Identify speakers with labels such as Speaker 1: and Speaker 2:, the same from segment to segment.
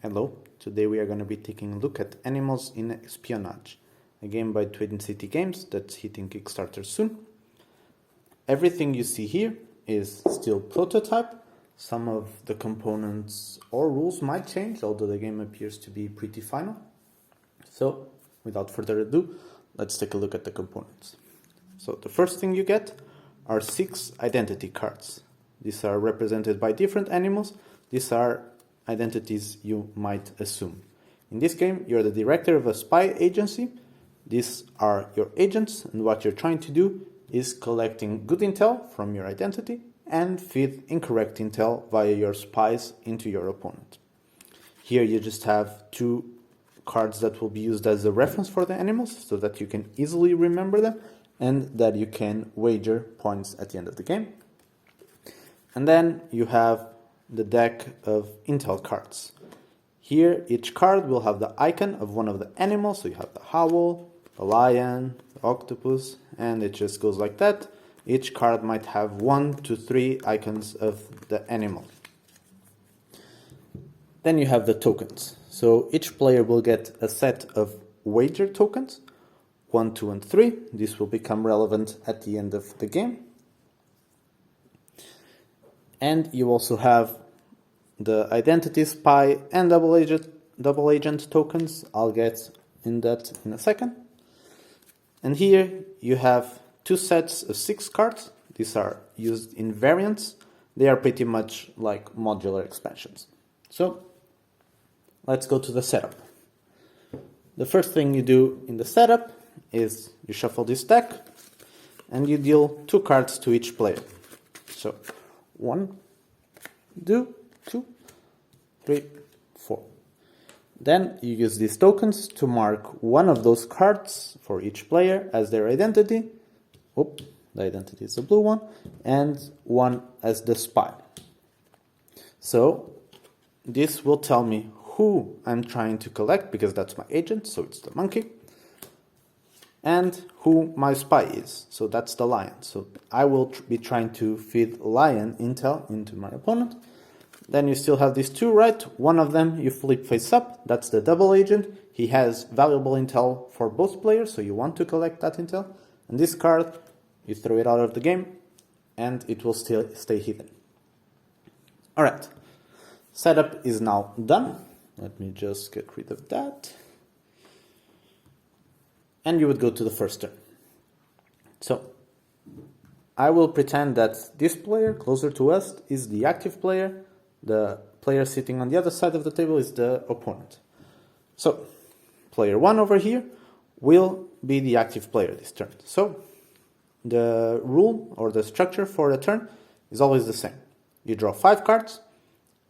Speaker 1: Hello, today we are going to be taking a look at Animals in Espionage, a game by Twin City Games that's hitting Kickstarter soon. Everything you see here is still prototype. Some of the components or rules might change, although the game appears to be pretty final. So, without further ado, let's take a look at the components. So, the first thing you get are 6 identity cards. These are represented by different animals. These are identities you might assume. In this game, you're the director of a spy agency. These are your agents, and what you're trying to do is collecting good intel from your identity and feed incorrect intel via your spies into your opponent. Here you just have 2 cards that will be used as a reference for the animals so that you can easily remember them and that you can wager points at the end of the game. And then you have the deck of intel cards. Here each card will have the icon of one of the animals, so you have the owl, the lion, the octopus, and it just goes like that. Each card might have 1 to 3 icons of the animal. Then you have the tokens. So each player will get a set of wager tokens, 1, 2, and 3. This will become relevant at the end of the game. And you also have the identity, spy, and double agent tokens. I'll get in that in a second. And here you have 2 sets of 6 cards. These are used in variants. They are pretty much like modular expansions. So let's go to the setup. The first thing you do in the setup is you shuffle this deck and you deal 2 cards to each player. So 1, 2, 3, 4. Then you use these tokens to mark one of those cards for each player as their identity. The identity is the blue one, and one as the spy. So this will tell me who I'm trying to collect, because that's my agent, so it's the monkey, and who my spy is, so that's the lion. So I will be trying to feed lion intel into my opponent. Then you still have these 2, right? One of them you flip face up, that's the double agent. He has valuable intel for both players, so you want to collect that intel. And this card, you throw it out of the game, and it will still stay hidden. Alright, setup is now done. Let me just get rid of that. And you would go to the first turn. So, I will pretend that this player, closer to us, is the active player. The player sitting on the other side of the table is the opponent. So, player 1 over here will be the active player this turn. So, the rule or the structure for the turn is always the same. You draw 5 cards,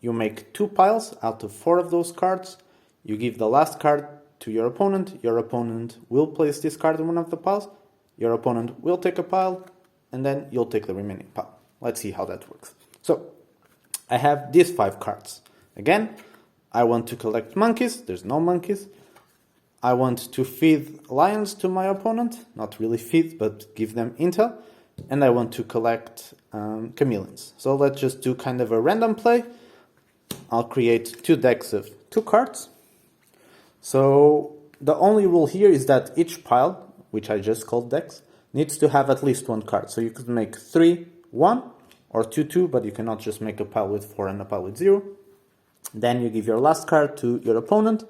Speaker 1: you make 2 piles out of 4 of those cards, you give the last card to your opponent will place this card in one of the piles, your opponent will take a pile, and then you'll take the remaining pile. Let's see how that works. So, I have these 5 cards. Again, I want to collect monkeys. There's no monkeys. I want to feed lions to my opponent. Not really feed, but give them intel. And I want to collect chameleons. So let's just do kind of a random play. I'll create 2 decks of 2 cards. So the only rule here is that each pile, which I just called decks, needs to have at least 1 card. So you could make 3, 1. Or 2, 2, but you cannot just make a pile with 4 and a pile with 0. Then you give your last card to your opponent.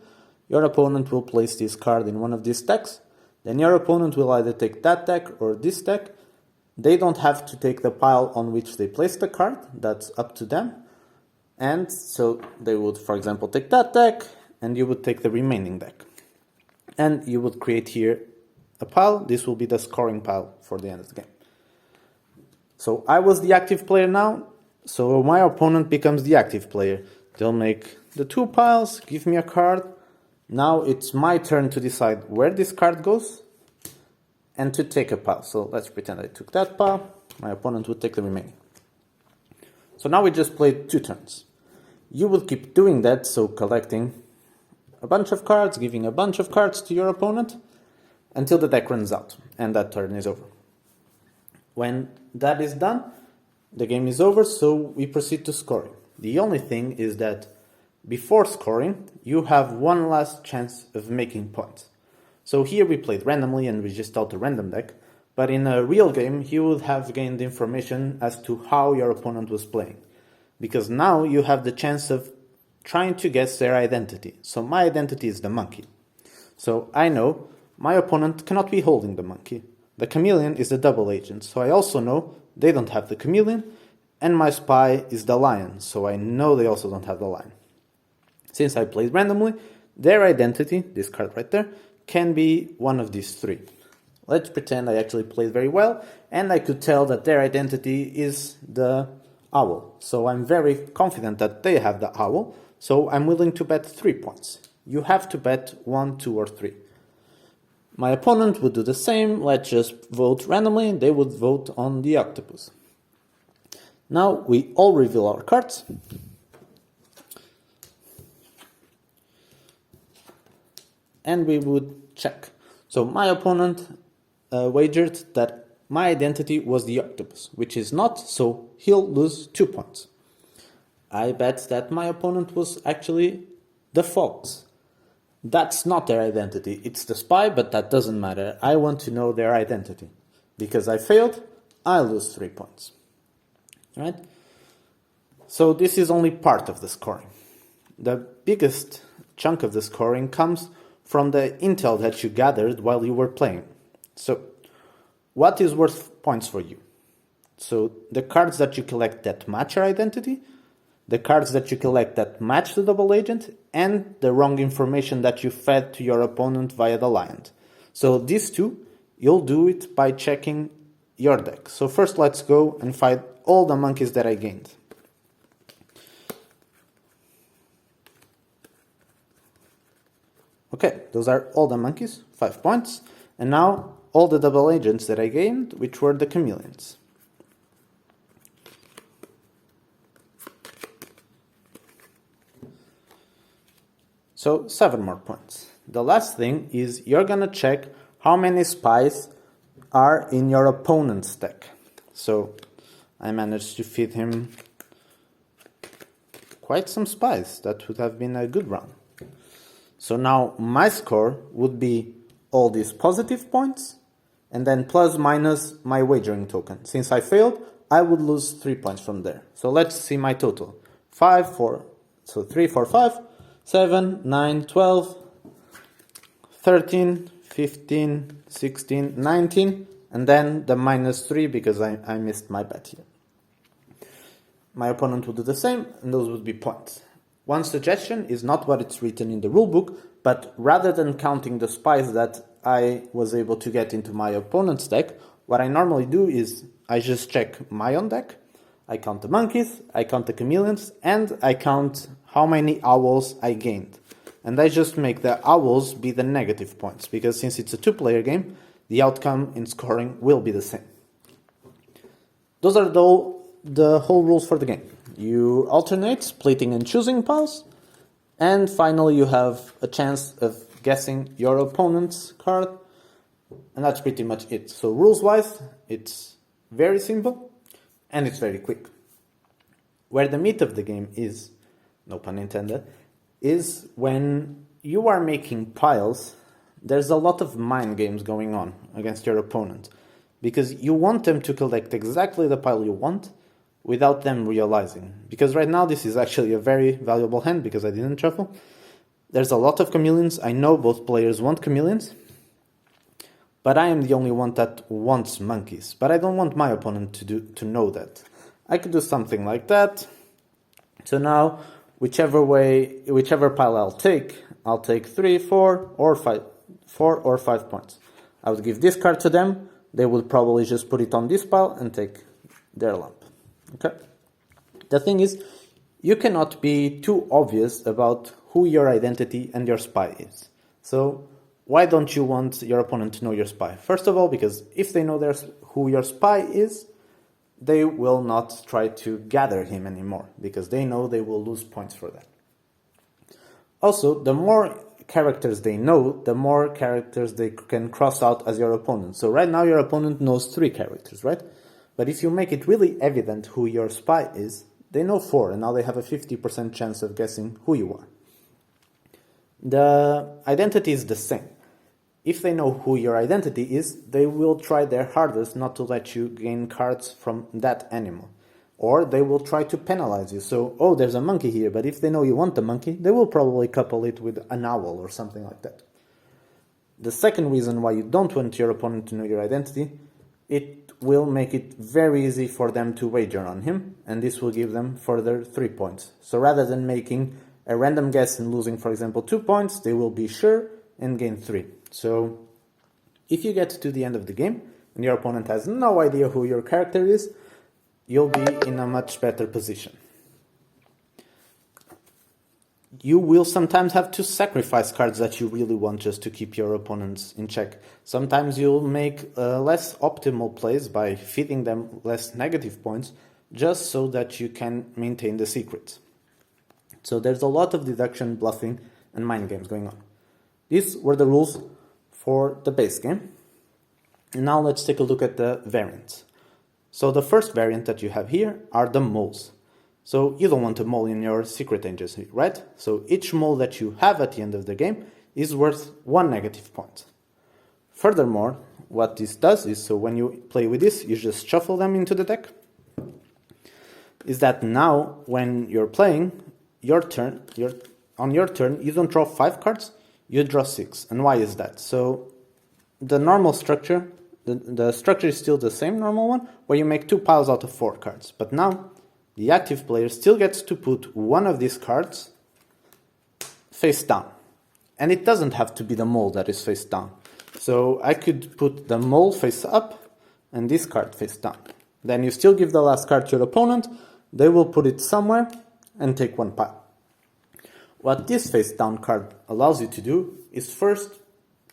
Speaker 1: Your opponent will place this card in one of these decks. Then your opponent will either take that deck or this deck. They don't have to take the pile on which they place the card. That's up to them. And so they would, for example, take that deck, and you would take the remaining deck. And you would create here a pile. This will be the scoring pile for the end of the game. So I was the active player now, so my opponent becomes the active player. They'll make the 2 piles, give me a card. Now it's my turn to decide where this card goes and to take a pile. So let's pretend I took that pile. My opponent would take the remaining. So now we just played 2 turns. You will keep doing that, so collecting a bunch of cards, giving a bunch of cards to your opponent until the deck runs out and that turn is over. When that is done, the game is over, so we proceed to scoring. The only thing is that before scoring, you have one last chance of making points. So here we played randomly and we just dealt a random deck, but in a real game, you would have gained information as to how your opponent was playing. Because now you have the chance of trying to guess their identity. So my identity is the monkey. So I know my opponent cannot be holding the monkey. The chameleon is the double agent, so I also know they don't have the chameleon, and my spy is the lion, so I know they also don't have the lion. Since I played randomly, their identity, this card right there, can be one of these three. Let's pretend I actually played very well, and I could tell that their identity is the owl. So I'm very confident that they have the owl, so I'm willing to bet 3 points. You have to bet 1, 2, or 3. My opponent would do the same. Let's just vote randomly. They would vote on the octopus. Now we all reveal our cards. And we would check. So my opponent wagered that my identity was the octopus, which is not, so he'll lose 2 points. I bet that my opponent was actually the fox. That's not their identity. It's the spy, but that doesn't matter. I want to know their identity. Because I failed, I lose 3 points. Right? So this is only part of the scoring. The biggest chunk of the scoring comes from the intel that you gathered while you were playing. So what is worth points for you? So the cards that you collect that match your identity, the cards that you collect that match the double agent, and the wrong information that you fed to your opponent via the lion. So these two, you'll do it by checking your deck. So first let's go and find all the monkeys that I gained. Okay, those are all the monkeys, 5 points. And now all the double agents that I gained, which were the chameleons. So 7 more points. The last thing is you're gonna check how many spies are in your opponent's deck. So I managed to feed him quite some spies. That would have been a good run. So now my score would be all these positive points and then plus minus my wagering token. Since I failed, I would lose 3 points from there. So let's see my total. 5, 4, so 3, 4, 5, 7, 9, 12, 13, 15, 16, 19, and then the minus 3 because I missed my bet here. My opponent would do the same, and those would be points. One suggestion is not what it's written in the rulebook, but rather than counting the spies that I was able to get into my opponent's deck, what I normally do is I just check my own deck, I count the monkeys, I count the chameleons, and I count how many owls I gained. And I just make the owls be the negative points, because since it's a 2-player game, the outcome in scoring will be the same. Those are the whole rules for the game. You alternate splitting and choosing piles, and finally you have a chance of guessing your opponent's card, and that's pretty much it. So rules-wise, it's very simple, and it's very quick. Where the meat of the game is, no pun intended, is when you are making piles, there's a lot of mind games going on against your opponent, because you want them to collect exactly the pile you want, without them realizing. Because right now this is actually a very valuable hand because I didn't shuffle. There's a lot of chameleons. I know both players want chameleons, but I am the only one that wants monkeys. But I don't want my opponent to know that. I could do something like that. So now, whichever pile I'll take 3, 4, or 5 points. I would give this card to them. They would probably just put it on this pile and take their lump. Okay. The thing is, you cannot be too obvious about who your identity and your spy is. So why don't you want your opponent to know your spy? First of all, because if they know who your spy is, they will not try to gather him anymore, because they know they will lose points for that. Also, the more characters they know, the more characters they can cross out as your opponent. So right now your opponent knows 3 characters, right? But if you make it really evident who your spy is, they know 4, and now they have a 50% chance of guessing who you are. The identity is the same. If they know who your identity is, they will try their hardest not to let you gain cards from that animal. Or they will try to penalize you. So, oh, there's a monkey here, but if they know you want the monkey, they will probably couple it with an owl or something like that. The second reason why you don't want your opponent to know your identity, it will make it very easy for them to wager on him, and this will give them further 3 points. So rather than making a random guess and losing, for example, 2 points, they will be sure and gain 3. So if you get to the end of the game and your opponent has no idea who your character is, you'll be in a much better position. You will sometimes have to sacrifice cards that you really want just to keep your opponents in check. Sometimes you'll make less optimal plays by feeding them less negative points just so that you can maintain the secrets. So there's a lot of deduction, bluffing, and mind games going on. These were the rules for the base game. Now let's take a look at the variants. So the first variant that you have here are the moles. So you don't want a mole in your secret agency, right? So each mole that you have at the end of the game is worth 1 negative point. Furthermore, what this does is, so when you play with this, you just shuffle them into the deck, is that now when you're playing, on your turn, you don't draw 5 cards, you draw 6. And why is that? So the normal structure, the structure is still the same normal one, where you make 2 piles out of 4 cards. But now, the active player still gets to put one of these cards face down. And it doesn't have to be the mole that is face down. So I could put the mole face up and this card face down. Then you still give the last card to your opponent, they will put it somewhere and take 1 pile. What this face down card allows you to do is first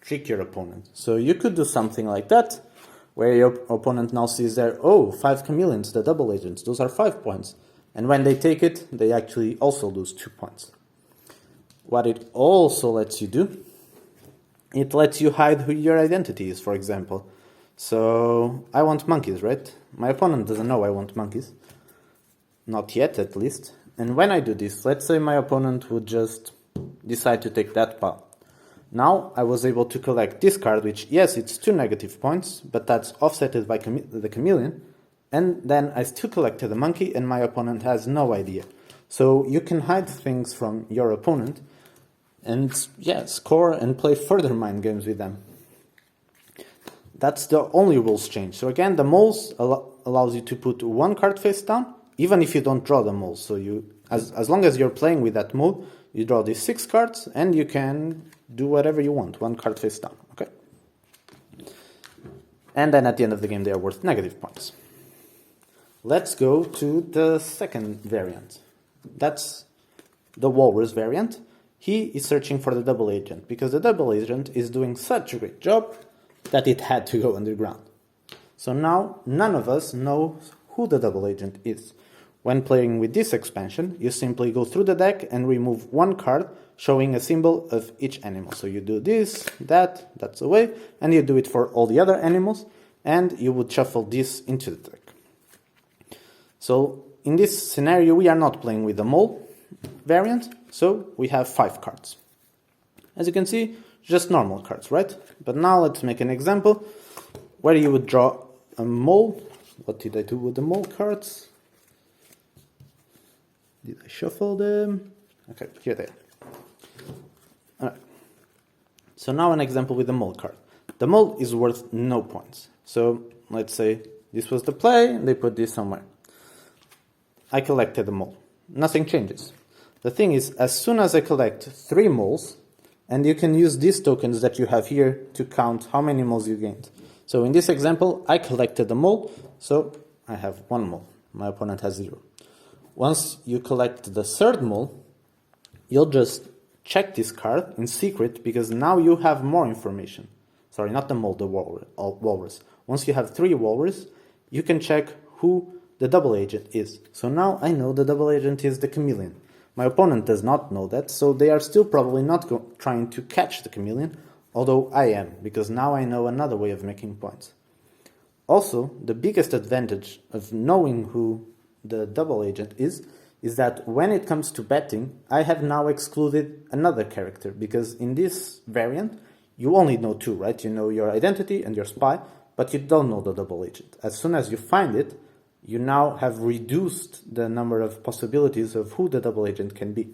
Speaker 1: trick your opponent. So you could do something like that, where your opponent now sees there, oh, 5 chameleons, the double agents, those are 5 points. And when they take it, they actually also lose 2 points. What it also lets you do, it lets you hide who your identity is, for example. So I want monkeys, right? My opponent doesn't know I want monkeys. Not yet, at least. And when I do this, let's say my opponent would just decide to take that pile. Now I was able to collect this card, which, yes, it's 2 negative points, but that's offsetted by the chameleon. And then I still collected the monkey, and my opponent has no idea. So you can hide things from your opponent and, yeah, score and play further mind games with them. That's the only rules change. So again, the moles allows you to put 1 card face down, even if you don't draw the mole. So you, as long as you're playing with that mole, you draw these 6 cards, and you can do whatever you want, 1 card face down, okay? And then at the end of the game, they are worth negative points. Let's go to the second variant. That's the walrus variant. He is searching for the double agent, because the double agent is doing such a great job that it had to go underground. So now, none of us know who the double agent is. When playing with this expansion, you simply go through the deck and remove 1 card showing a symbol of each animal. So you do this, that's away, and you do it for all the other animals, and you would shuffle this into the deck. So in this scenario, we are not playing with the mole variant, so we have 5 cards. As you can see, just normal cards, right? But now let's make an example where you would draw a mole. What did I do with the mole cards? Did I shuffle them? Okay, here they are. Alright. So now an example with the mole card. The mole is worth no points. So let's say this was the play, and they put this somewhere. I collected the mole. Nothing changes. The thing is, as soon as I collect 3 moles, and you can use these tokens that you have here to count how many moles you gained. So in this example, I collected the mole, so I have 1 mole. My opponent has 0. Once you collect the 3rd mole, you'll just check this card in secret, because now you have more information. Sorry, not the mole, the walrus. Once you have 3 walrus, you can check who the double agent is. So now I know the double agent is the chameleon. My opponent does not know that, so they are still probably not trying to catch the chameleon, although I am, because now I know another way of making points. Also, the biggest advantage of knowing who the double agent is that when it comes to betting, I have now excluded another character, because in this variant, you only know two, right? You know your identity and your spy, but you don't know the double agent. As soon as you find it, you now have reduced the number of possibilities of who the double agent can be.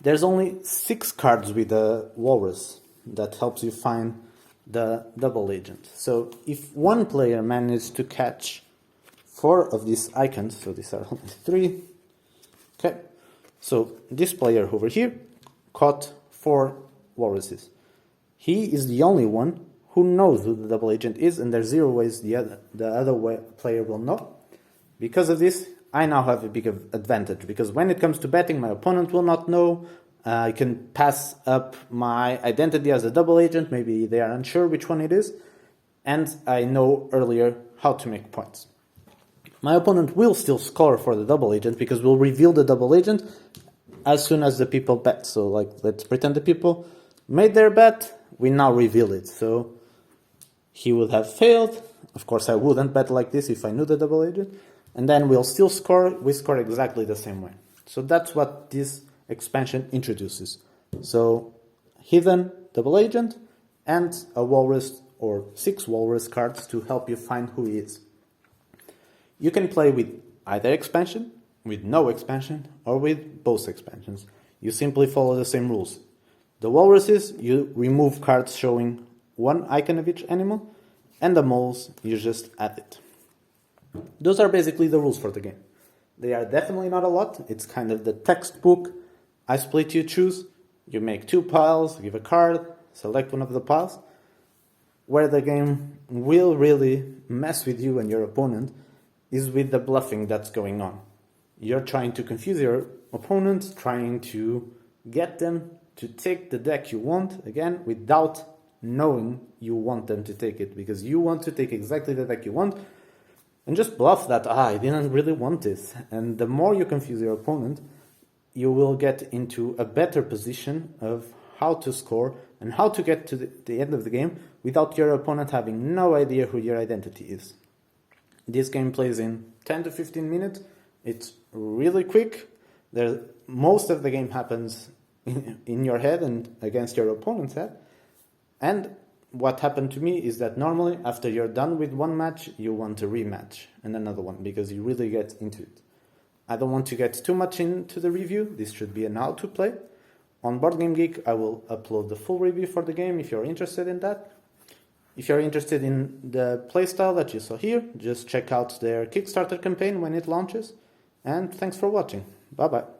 Speaker 1: There's only 6 cards with a walrus that helps you find the double agent. So if one player manages to catch 4 of these icons, so these are only 3, okay, so this player over here caught 4 walruses. He is the only one who knows who the double agent is, and there's 0 ways the other player will know. Because of this, I now have a big advantage, because when it comes to betting, my opponent will not know. I can pass up my identity as a double agent, maybe they are unsure which one it is, and I know earlier how to make points. My opponent will still score for the double agent, because we'll reveal the double agent as soon as the people bet. So let's pretend the people made their bet, we now reveal it. So he would have failed. Of course, I wouldn't bet like this if I knew the double agent. And then we'll still score. We score exactly the same way. So that's what this expansion introduces. So hidden double agent and a walrus or 6 walrus cards to help you find who he is. You can play with either expansion, with no expansion, or with both expansions. You simply follow the same rules. The walruses, you remove cards showing 1 icon of each animal, and the moles, you just add it. Those are basically the rules for the game. They are definitely not a lot. It's kind of the textbook. I split, you choose. You make 2 piles, give a card, select one of the piles. Where the game will really mess with you and your opponent is with the bluffing that's going on. You're trying to confuse your opponent, trying to get them to take the deck you want, again, without knowing you want them to take it, because you want to take exactly the deck you want, and just bluff that, I didn't really want this. And the more you confuse your opponent, you will get into a better position of how to score and how to get to the end of the game without your opponent having no idea who your identity is. This game plays in 10 to 15 minutes. It's really quick. Most of the game happens in your head and against your opponent's head. And what happened to me is that normally after you're done with one match, you want a rematch and another one, because you really get into it. I don't want to get too much into the review. This should be an how to play. On Board Game Geek, I will upload the full review for the game if you're interested in that. If you're interested in the playstyle that you saw here, just check out their Kickstarter campaign when it launches. And thanks for watching. Bye-bye.